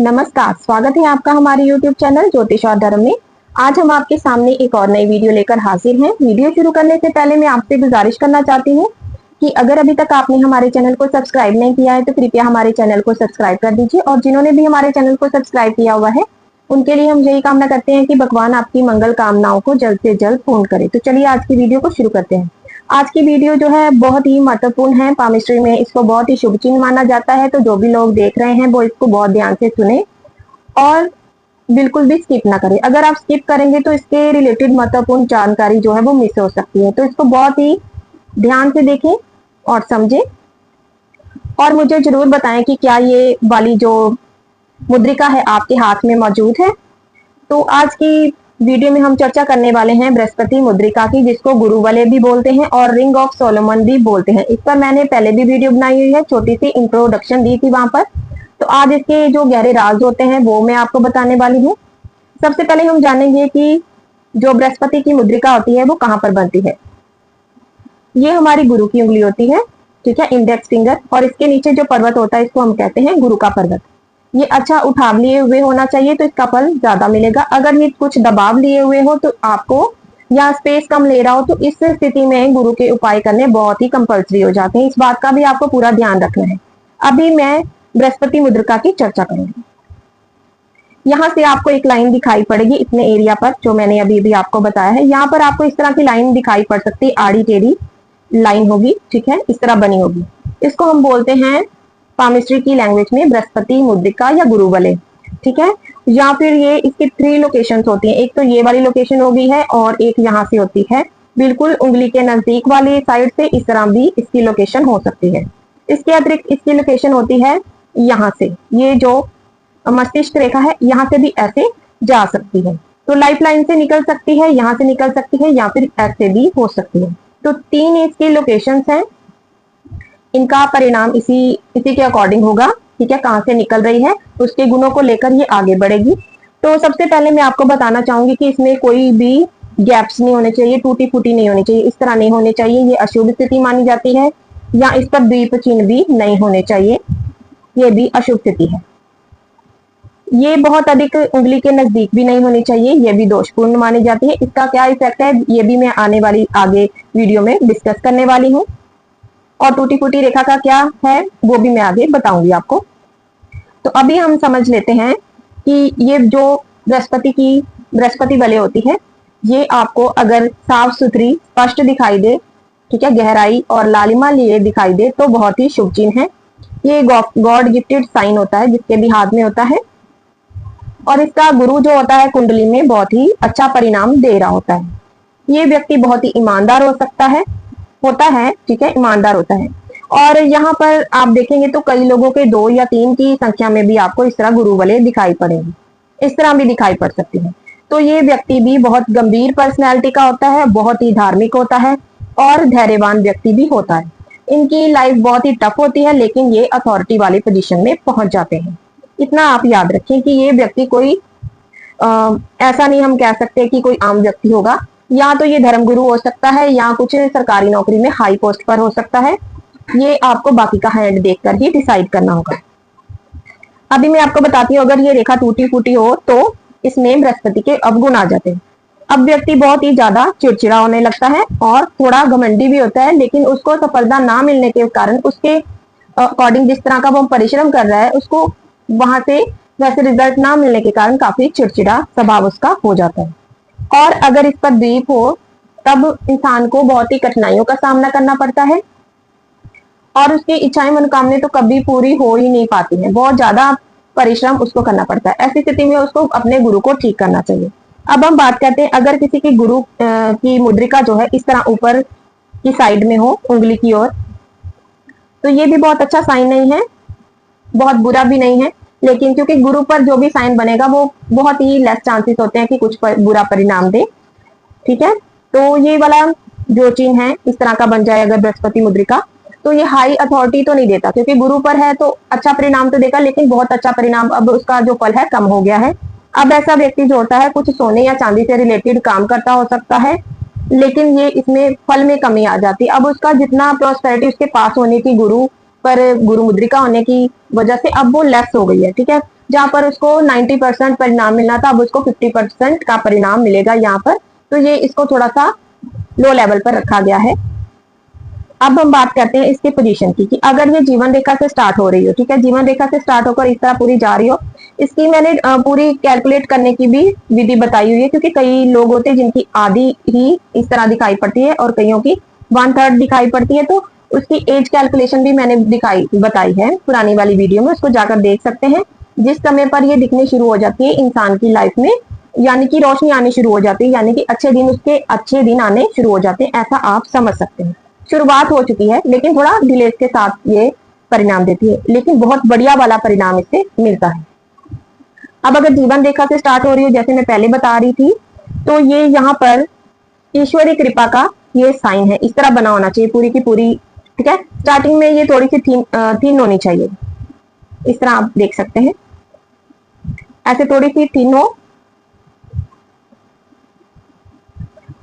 नमस्कार, स्वागत है आपका हमारे YouTube चैनल ज्योतिष और धर्म में। आज हम आपके सामने एक और नई वीडियो लेकर हाजिर हैं। वीडियो शुरू करने से पहले मैं आपसे गुजारिश करना चाहती हूँ कि अगर अभी तक आपने हमारे चैनल को सब्सक्राइब नहीं किया है तो कृपया हमारे चैनल को सब्सक्राइब कर दीजिए, और जिन्होंने भी हमारे चैनल को सब्सक्राइब किया हुआ है उनके लिए हम यही कामना करते हैं कि भगवान आपकी मंगल कामनाओं को जल्द से जल्द पूर्ण करे। तो चलिए आज की वीडियो को शुरू करते हैं। आज की वीडियो जो है बहुत ही महत्वपूर्ण है। पामिस्ट्री में इसको बहुत ही शुभ चिन्ह माना जाता है, तो जो भी लोग देख रहे हैं वो इसको बहुत ध्यान से सुने और बिल्कुल भी स्किप ना करें। अगर आप स्किप करेंगे तो इसके रिलेटेड महत्वपूर्ण जानकारी जो है वो मिस हो सकती है। तो इसको बहुत ही ध्यान से देखें और समझें, और मुझे जरूर बताएं कि क्या ये वाली जो मुद्रिका है आपके हाथ में मौजूद है। तो आज की वीडियो में हम चर्चा करने वाले हैं बृहस्पति मुद्रिका की, जिसको गुरु वलय भी बोलते हैं और रिंग ऑफ सोलोमन भी बोलते हैं। इस पर मैंने पहले भी वीडियो बनाई हुई है, छोटी सी इंट्रोडक्शन दी थी वहां पर। तो आज इसके जो गहरे राज होते हैं वो मैं आपको बताने वाली हूँ। सबसे पहले हम जानेंगे कि जो बृहस्पति की मुद्रिका होती है वो कहाँ पर बनती है। ये हमारी गुरु की उंगली होती है, ठीक है, इंडेक्स फिंगर, और इसके नीचे जो पर्वत होता है इसको हम कहते हैं गुरु का पर्वत। ये अच्छा उठाव लिए हुए होना चाहिए तो इसका फल ज्यादा मिलेगा। अगर ये कुछ दबाव लिए हुए हो तो आपको, या स्पेस कम ले रहा हो, तो इस स्थिति में गुरु के उपाय करने बहुत ही कंपल्सरी हो जाते हैं। इस बात का भी आपको पूरा ध्यान रखना है। अभी मैं बृहस्पति मुद्रिका की चर्चा करूंगी। यहाँ से आपको एक लाइन दिखाई पड़ेगी इतने एरिया पर, जो मैंने अभी भी आपको बताया है। यहाँ पर आपको इस तरह की लाइन दिखाई पड़ सकती है, आड़ी टेढ़ी लाइन होगी, ठीक है, इस तरह बनी होगी। इसको हम बोलते हैं पामिस्ट्री की लैंग्वेज में बृहस्पति मुद्रिका या गुरु वलय, ठीक है। या फिर ये इसकी 3 लोकेशंस होती हैं। एक तो ये वाली लोकेशन होगी है, और एक यहाँ से होती है बिल्कुल उंगली के नजदीक वाली साइड से। इस तरह भी इसकी लोकेशन हो सकती है। इसके अतिरिक्त इसकी लोकेशन होती है यहाँ से, ये जो मस्तिष्क रेखा है यहाँ से भी ऐसे जा सकती है। तो लाइफ लाइन से निकल सकती है, यहाँ से निकल सकती है, या फिर ऐसे भी हो सकती है। तो 3 इसकी लोकेशंस हैं। इनका परिणाम इसी के अकॉर्डिंग होगा, ठीक है, कहाँ से निकल रही है उसके गुणों को लेकर ये आगे बढ़ेगी। तो सबसे पहले मैं आपको बताना चाहूंगी कि इसमें कोई भी गैप्स नहीं होने चाहिए, टूटी फूटी नहीं होनी चाहिए, इस तरह नहीं होने चाहिए। ये अशुभ स्थिति मानी जाती है। या इस पर द्वीप चिन्ह भी नहीं होने चाहिए, ये भी अशुभ स्थिति है। ये बहुत अधिक उंगली के नजदीक भी नहीं होनी चाहिए, ये भी दोषपूर्ण मानी जाती है। इसका क्या इफेक्ट है ये भी मैं आने वाली आगे वीडियो में डिस्कस करने वाली हूँ, और टूटी फूटी रेखा का क्या है वो भी मैं आगे बताऊंगी आपको। तो अभी हम समझ लेते हैं कि ये जो बृहस्पति वलय होती है, ये आपको अगर साफ सुथरी स्पष्ट दिखाई दे, ठीक है, गहराई और लालिमा लिए दिखाई दे तो बहुत ही शुभ चिन्ह है। ये गॉड गिफ्टेड साइन होता है जिसके भी हाथ में होता है, और इसका गुरु जो होता है कुंडली में बहुत ही अच्छा परिणाम दे रहा होता है। ये व्यक्ति बहुत ही ईमानदार होता है, ठीक है, ईमानदार होता है। और यहाँ पर आप देखेंगे तो कई लोगों के 2 या 3 की संख्या में भी आपको इस तरह गुरु वलय दिखाई पड़ेंगे, इस तरह भी दिखाई पड़ सकती है। तो ये व्यक्ति भी बहुत गंभीर पर्सनैलिटी का होता है, बहुत ही धार्मिक होता है और धैर्यवान व्यक्ति भी होता है। इनकी लाइफ बहुत ही टफ होती है, लेकिन ये अथॉरिटी वाली पोजीशन में पहुंच जाते हैं। इतना आप याद रखें कि ये व्यक्ति कोई ऐसा नहीं हम कह सकते कि कोई आम व्यक्ति होगा। या तो ये धर्मगुरु हो सकता है, या कुछ सरकारी नौकरी में हाई पोस्ट पर हो सकता है। ये आपको बाकी का हैंड देखकर ही डिसाइड करना होगा। अभी मैं आपको बताती हूँ, अगर ये रेखा टूटी फूटी हो तो इसमें बृहस्पति के अवगुण आ जाते हैं। अब व्यक्ति बहुत ही ज्यादा चिड़चिड़ा होने लगता है और थोड़ा घमंडी भी होता है, लेकिन उसको सफलता ना मिलने के कारण उसके अकॉर्डिंग जिस तरह का वो परिश्रम कर रहा है उसको वहां से वैसे रिजल्ट ना मिलने के कारण काफी चिड़चिड़ा स्वभाव उसका हो जाता है। और अगर इस पर द्वीप हो तब इंसान को बहुत ही कठिनाइयों का सामना करना पड़ता है, और उसकी इच्छाएं मनोकामनाएं तो कभी पूरी हो ही नहीं पाती हैं। बहुत ज्यादा परिश्रम उसको करना पड़ता है। ऐसी स्थिति में उसको अपने गुरु को ठीक करना चाहिए। अब हम बात करते हैं, अगर किसी की गुरु की मुद्रिका जो है इस तरह ऊपर की साइड में हो उंगली की ओर, तो ये भी बहुत अच्छा साइन नहीं है, बहुत बुरा भी नहीं है। लेकिन क्योंकि गुरु पर जो भी साइन बनेगा वो बहुत ही लेस चांसेस होते हैं कि कुछ बुरा परिणाम दे, ठीक है। तो ये वाला जो चिन्ह है इस तरह का बन जाए अगर बृहस्पति मुद्रिका, तो ये हाई अथॉरिटी तो नहीं देता, क्योंकि गुरु पर है तो अच्छा परिणाम तो देगा, लेकिन बहुत अच्छा परिणाम अब उसका जो फल है कम हो गया है। अब ऐसा व्यक्ति जो होता है कुछ सोने या चांदी से रिलेटेड काम करता हो सकता है, लेकिन ये इसमें फल में कमी आ जाती है। अब उसका जितना प्रोस्पेरिटी उसके पास होने की गुरु मुद्रिका होने की वजह से अब वो लेस हो गई है, ठीक है। जहां पर उसको 90% परिणाम मिलना था, अब उसको 50% का परिणाम मिलेगा यहाँ पर। तो ये इसको थोड़ा सा लो लेवल पर रखा गया है। अब हम बात करते हैं इसके पोजीशन की, कि अगर ये जीवन रेखा से स्टार्ट हो रही हो, ठीक है, जीवन रेखा से स्टार्ट होकर इस तरह पूरी जा रही हो, इसकी मैंने पूरी कैलकुलेट करने की भी विधि बताई हुई है, क्योंकि कई लोग होते हैं जिनकी आधी ही इस तरह दिखाई पड़ती है और कईयों की 1/3 दिखाई पड़ती है। तो उसकी एज कैलकुलेशन भी मैंने बताई है पुरानी वाली वीडियो में, उसको जाकर देख सकते हैं। जिस समय पर ये दिखनी शुरू हो जाती है इंसान की लाइफ में, यानी कि रोशनी आनी शुरू हो जाती है, यानी कि उसके अच्छे दिन आने शुरू हो जाते हैं, ऐसा आप समझ सकते हैं। शुरुआत हो चुकी है, लेकिन थोड़ा डिले के साथ ये परिणाम देती है, लेकिन बहुत बढ़िया वाला परिणाम इससे मिलता है। अब अगर जीवन रेखा से स्टार्ट हो रही हो, जैसे मैं पहले बता रही थी, तो ये यहाँ पर ईश्वरीय कृपा का ये साइन है, इस तरह बना होना चाहिए पूरी की पूरी, ठीक है। स्टार्टिंग में ये थोड़ी सी थीन होनी चाहिए, इस तरह आप देख सकते हैं, ऐसे थोड़ी सी थीन हो,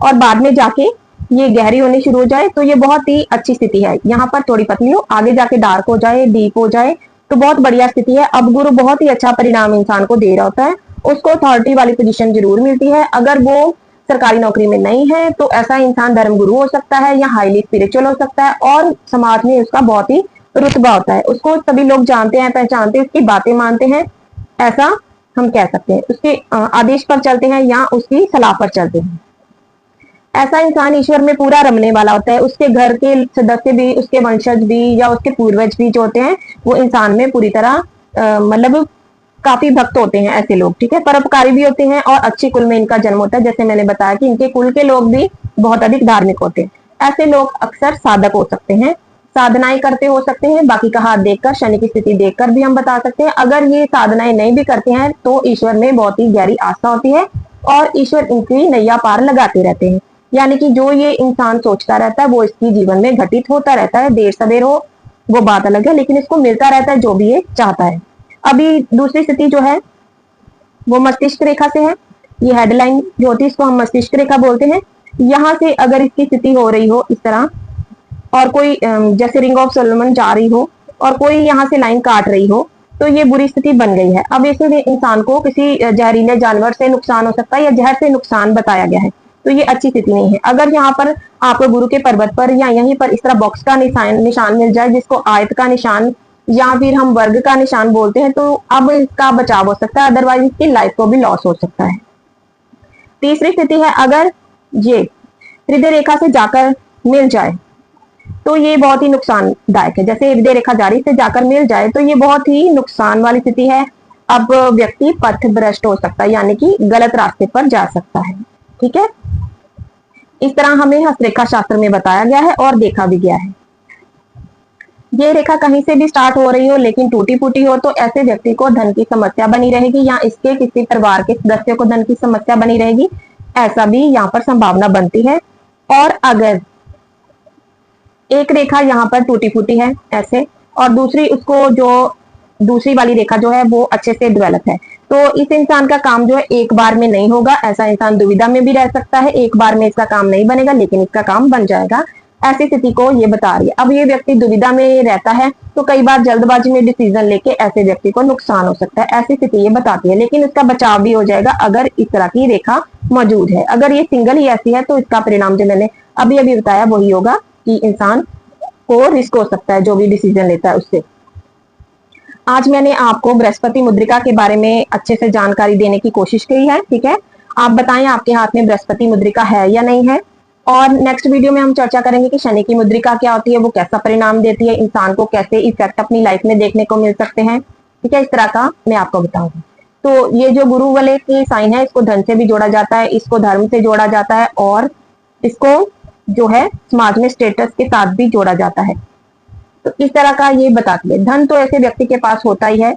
और बाद में जाके ये गहरी होनी शुरू हो जाए, तो ये बहुत ही अच्छी स्थिति है। यहाँ पर थोड़ी पतली हो, आगे जाके डार्क हो जाए, डीप हो जाए, तो बहुत बढ़िया स्थिति है। अब गुरु बहुत ही अच्छा परिणाम इंसान को दे रहा होता है, उसको अथॉरिटी वाली पोजीशन जरूर मिलती है। अगर वो सरकारी नौकरी में नहीं है तो ऐसा इंसान धर्म गुरु हो सकता है या हाईली स्पिरिचुअल हो सकता है, और समाज में उसका बहुत ही रुतबा होता है, उसको सभी लोग जानते हैं, पहचानते हैं, उसकी बातें मानते हैं, ऐसा हम कह सकते हैं। उसके आदेश पर चलते हैं या उसकी सलाह पर चलते हैं। ऐसा इंसान ईश्वर में पूरा रमने वाला होता है, उसके घर के सदस्य भी, उसके वंशज भी या उसके पूर्वज भी जो होते हैं, वो इंसान में पूरी तरह मतलब काफी भक्त होते हैं ऐसे लोग, ठीक है। परोपकारी भी होते हैं और अच्छे कुल में इनका जन्म होता है, जैसे मैंने बताया कि इनके कुल के लोग भी बहुत अधिक धार्मिक होते हैं। ऐसे लोग अक्सर साधक हो सकते हैं, साधनाएं करते हो सकते हैं, बाकी का हाथ देखकर, शनि की स्थिति देखकर भी हम बता सकते हैं। अगर ये साधनाएं नहीं भी करते हैं तो ईश्वर में बहुत ही गहरी आस्था होती है और ईश्वर इनकी नैया पार लगाते रहते हैं, यानी कि जो ये इंसान सोचता रहता है वो इसकी जीवन में घटित होता रहता है, देर सवेर हो वो बात अलग है, लेकिन इसको मिलता रहता है जो भी ये चाहता है। अभी दूसरी स्थिति जो है वो मस्तिष्क रेखा से है, ये हेडलाइन जो होती है इसको हम मस्तिष्क रेखा बोलते हैं। यहाँ से अगर इसकी स्थिति हो रही हो इस तरह, और कोई जैसे रिंग ऑफ सोलोमन जा रही हो और कोई यहाँ से लाइन काट रही हो, तो ये बुरी स्थिति बन गई है। अब इसमें इंसान को किसी जहरीले जानवर से नुकसान हो सकता है या जहर से नुकसान बताया गया है, तो ये अच्छी स्थिति नहीं है। अगर यहाँ पर आपको गुरु के पर्वत पर या यहीं पर इस तरह बॉक्स का निशान मिल जाए, जिसको आयत का निशान या फिर हम वर्ग का निशान बोलते हैं, तो अब इसका बचाव हो सकता है, अदरवाइज इसकी लाइफ को भी लॉस हो सकता है। तीसरी स्थिति है, अगर ये हृदय रेखा से जाकर मिल जाए तो ये बहुत ही नुकसानदायक है। जैसे हृदय रेखा जारी से जाकर मिल जाए तो ये बहुत ही नुकसान वाली स्थिति है। अब व्यक्ति पथ भ्रष्ट हो सकता है, यानी कि गलत रास्ते पर जा सकता है, ठीक है। इस तरह हमें हस्तरेखा शास्त्र में बताया गया है और देखा भी गया है। ये रेखा कहीं से भी स्टार्ट हो रही हो लेकिन टूटी फूटी हो, तो ऐसे व्यक्ति को धन की समस्या बनी रहेगी या इसके किसी परिवार के सदस्य को धन की समस्या बनी रहेगी, ऐसा भी यहाँ पर संभावना बनती है। और अगर एक रेखा यहाँ पर टूटी फूटी है ऐसे, और दूसरी उसको जो दूसरी वाली रेखा जो है वो अच्छे से डेवलप है, तो इस इंसान का काम जो है एक बार में नहीं होगा। ऐसा इंसान दुविधा में भी रह सकता है, एक बार में इसका काम नहीं बनेगा लेकिन इसका काम बन जाएगा, ऐसी स्थिति को ये बता रही है। अब ये व्यक्ति दुविधा में रहता है तो कई बार जल्दबाजी में डिसीजन लेके ऐसे व्यक्ति को नुकसान हो सकता है, ऐसी स्थिति ये बताती है। लेकिन इसका बचाव भी हो जाएगा अगर इस तरह की रेखा मौजूद है। अगर ये सिंगल ही ऐसी है तो इसका परिणाम जो मैंने अभी अभी बताया वही होगा कि इंसान को रिस्क हो सकता है जो भी डिसीजन लेता है उससे। आज मैंने आपको बृहस्पति मुद्रिका के बारे में अच्छे से जानकारी देने की कोशिश की है, ठीक है। आप बताएं आपके हाथ में बृहस्पति मुद्रिका है या नहीं है। और नेक्स्ट वीडियो में हम चर्चा करेंगे कि शनि की मुद्रिका क्या होती है, वो कैसा परिणाम देती है, इंसान को कैसे इफेक्ट अपनी लाइफ में देखने को मिल सकते हैं, ठीक है। इस तरह का मैं आपको बताऊंगी। तो ये जो गुरु वाले की साइन है, इसको धन से भी जोड़ा जाता है, इसको धर्म से जोड़ा जाता है, और इसको जो है समाज में स्टेटस के साथ भी जोड़ा जाता है। तो इस तरह का ये बताती है। धन तो ऐसे व्यक्ति के पास होता ही है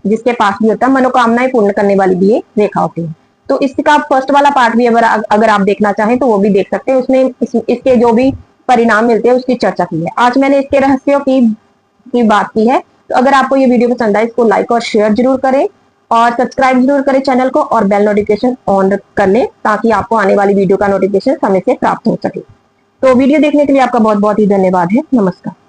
जिसके पास भी होता है, मनोकामनाएं पूर्ण करने वाली भी ये रेखा होती है। तो इसका फर्स्ट वाला पार्ट भी अगर आप देखना चाहें तो वो भी देख सकते हैं, उसमें इसके जो भी परिणाम मिलते हैं उसकी चर्चा की है। आज मैंने इसके रहस्यों की बात की है। तो अगर आपको ये वीडियो पसंद आए, इसको लाइक और शेयर जरूर करें और सब्सक्राइब जरूर करें चैनल को, और बेल नोटिफिकेशन ऑन कर लें ताकि आपको आने वाली वीडियो का नोटिफिकेशन समय से प्राप्त हो सके। तो वीडियो देखने के लिए आपका बहुत बहुत ही धन्यवाद है। नमस्कार।